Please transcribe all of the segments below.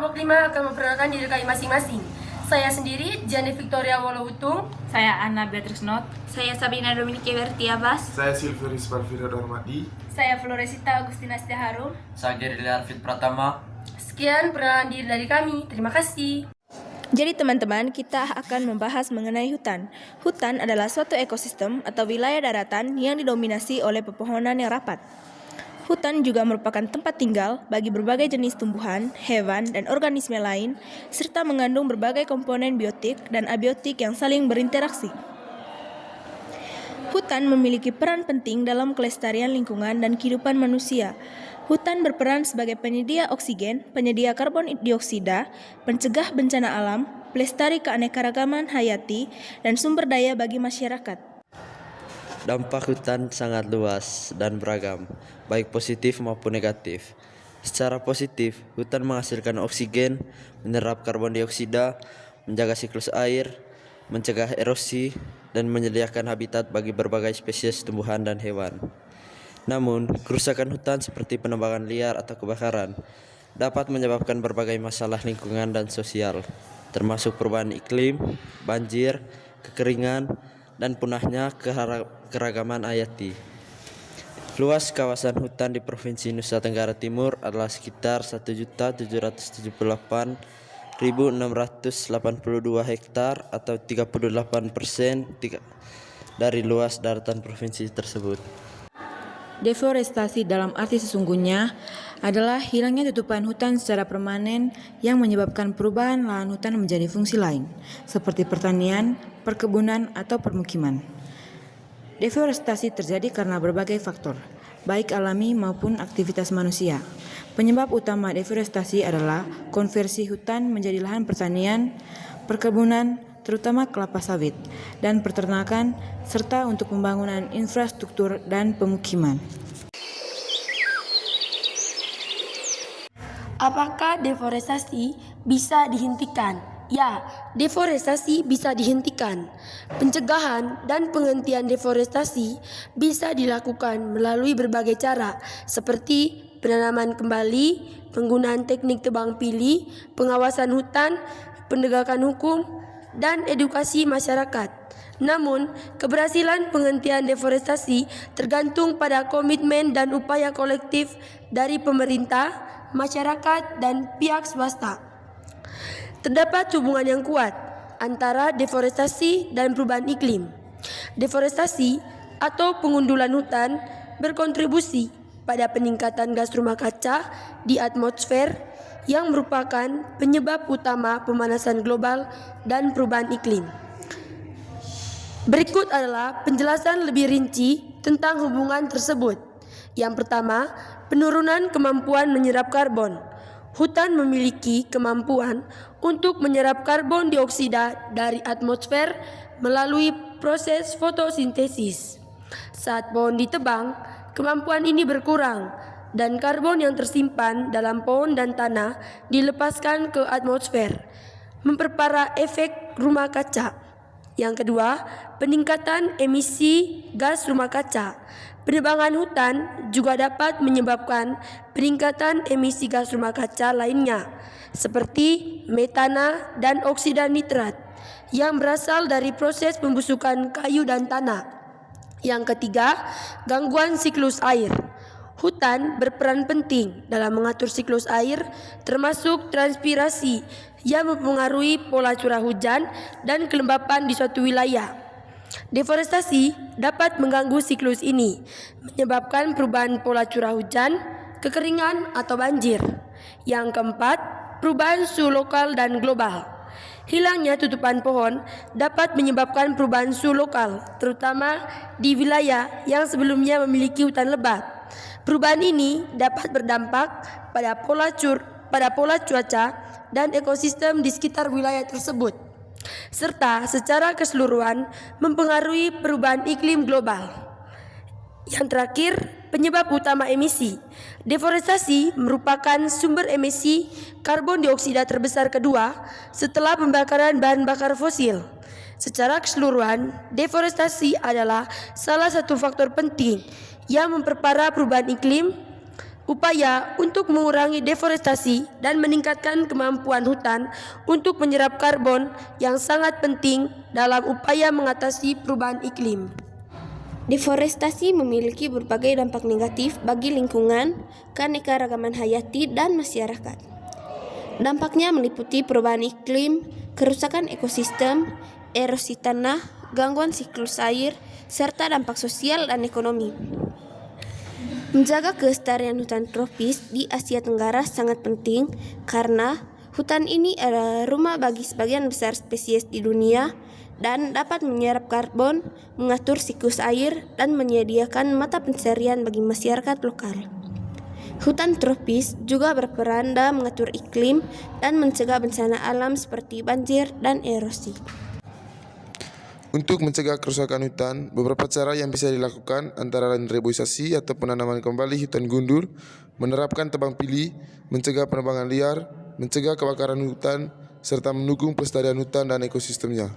kelompok 5 akan memperkenalkan diri kami masing-masing. Saya sendiri, Jane Victoria Wolowutung. Saya Anna Beatrix Not. Saya Sabina Dominike Bertiabas. Saya Silveris Parvira Darmadi. Saya Floresita Agustina Stiharum. Saya Gerili Arfid Pratama. Sekian perkenalan diri dari kami. Terima kasih. Jadi teman-teman, kita akan membahas mengenai hutan. Hutan adalah suatu ekosistem atau wilayah daratan yang didominasi oleh pepohonan yang rapat. Hutan juga merupakan tempat tinggal bagi berbagai jenis tumbuhan, hewan, dan organisme lain, serta mengandung berbagai komponen biotik dan abiotik yang saling berinteraksi. Hutan memiliki peran penting dalam kelestarian lingkungan dan kehidupan manusia. Hutan berperan sebagai penyedia oksigen, penyedia karbon dioksida, pencegah bencana alam, pelestari keanekaragaman hayati, dan sumber daya bagi masyarakat. Dampak hutan sangat luas dan beragam, baik positif maupun negatif. Secara positif, hutan menghasilkan oksigen, menyerap karbon dioksida, menjaga siklus air, mencegah erosi, dan menyediakan habitat bagi berbagai spesies tumbuhan dan hewan. Namun, kerusakan hutan seperti penebangan liar atau kebakaran dapat menyebabkan berbagai masalah lingkungan dan sosial, termasuk perubahan iklim, banjir, kekeringan, dan punahnya keragaman hayati. Luas kawasan hutan di Provinsi Nusa Tenggara Timur adalah sekitar 1.778.682 hektar atau 38% dari luas daratan provinsi tersebut. Deforestasi dalam arti sesungguhnya adalah hilangnya tutupan hutan secara permanen yang menyebabkan perubahan lahan hutan menjadi fungsi lain, seperti pertanian, perkebunan, atau permukiman. Deforestasi terjadi karena berbagai faktor, baik alami maupun aktivitas manusia. Penyebab utama deforestasi adalah konversi hutan menjadi lahan pertanian, perkebunan, terutama kelapa sawit, dan peternakan, serta untuk pembangunan infrastruktur dan pemukiman. Apakah deforestasi bisa dihentikan? Ya, deforestasi bisa dihentikan. Pencegahan dan penghentian deforestasi bisa dilakukan melalui berbagai cara, seperti penanaman kembali, penggunaan teknik tebang pilih, pengawasan hutan, penegakan hukum, dan edukasi masyarakat. Namun, keberhasilan penghentian deforestasi tergantung pada komitmen dan upaya kolektif dari pemerintah, masyarakat, dan pihak swasta. Terdapat hubungan yang kuat antara deforestasi dan perubahan iklim. Deforestasi atau pengundulan hutan berkontribusi pada peningkatan gas rumah kaca di atmosfer yang merupakan penyebab utama pemanasan global dan perubahan iklim. Berikut adalah penjelasan lebih rinci tentang hubungan tersebut. Yang pertama, penurunan kemampuan menyerap karbon. Hutan memiliki kemampuan untuk menyerap karbon dioksida dari atmosfer melalui proses fotosintesis. Saat pohon ditebang, kemampuan ini berkurang dan karbon yang tersimpan dalam pohon dan tanah dilepaskan ke atmosfer, memperparah efek rumah kaca. Yang kedua, peningkatan emisi gas rumah kaca. Penebangan hutan juga dapat menyebabkan peningkatan emisi gas rumah kaca lainnya, seperti metana dan oksida nitrat yang berasal dari proses pembusukan kayu dan tanah. Yang ketiga, gangguan siklus air. Hutan berperan penting dalam mengatur siklus air, termasuk transpirasi yang mempengaruhi pola curah hujan dan kelembapan di suatu wilayah. Deforestasi dapat mengganggu siklus ini, menyebabkan perubahan pola curah hujan, kekeringan, atau banjir. Yang keempat, perubahan suhu lokal dan global. Hilangnya tutupan pohon dapat menyebabkan perubahan suhu lokal, terutama di wilayah yang sebelumnya memiliki hutan lebat. Perubahan ini dapat berdampak pada pola cuaca dan ekosistem di sekitar wilayah tersebut, serta secara keseluruhan mempengaruhi perubahan iklim global. Yang terakhir, penyebab utama emisi. Deforestasi merupakan sumber emisi karbon dioksida terbesar kedua setelah pembakaran bahan bakar fosil. Secara keseluruhan, deforestasi adalah salah satu faktor penting yang memperparah perubahan iklim, Upaya untuk mengurangi deforestasi dan meningkatkan kemampuan hutan untuk menyerap karbon yang sangat penting dalam upaya mengatasi perubahan iklim. Deforestasi memiliki berbagai dampak negatif bagi lingkungan, keanekaragaman hayati, dan masyarakat. Dampaknya meliputi perubahan iklim, kerusakan ekosistem, erosi tanah, gangguan siklus air, serta dampak sosial dan ekonomi. Menjaga kelestarian hutan tropis di Asia Tenggara sangat penting karena hutan ini adalah rumah bagi sebagian besar spesies di dunia dan dapat menyerap karbon, mengatur siklus air, dan menyediakan mata pencarian bagi masyarakat lokal. Hutan tropis juga berperan dalam mengatur iklim dan mencegah bencana alam seperti banjir dan erosi. Untuk mencegah kerusakan hutan, beberapa cara yang bisa dilakukan antara lain reboisasi atau penanaman kembali hutan gundul, menerapkan tebang pilih, mencegah penebangan liar, mencegah kebakaran hutan, serta mendukung pelestarian hutan dan ekosistemnya.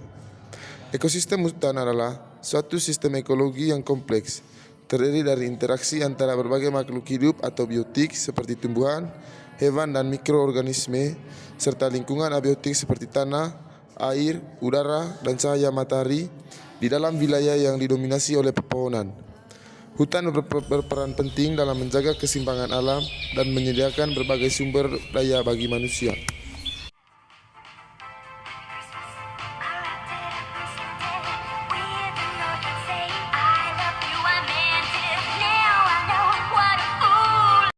Ekosistem hutan adalah suatu sistem ekologi yang kompleks, terdiri dari interaksi antara berbagai makhluk hidup atau biotik seperti tumbuhan, hewan, dan mikroorganisme, serta lingkungan abiotik seperti tanah, air, udara, dan cahaya matahari di dalam wilayah yang didominasi oleh pepohonan. Hutan berperan penting dalam menjaga keseimbangan alam dan menyediakan berbagai sumber daya bagi manusia.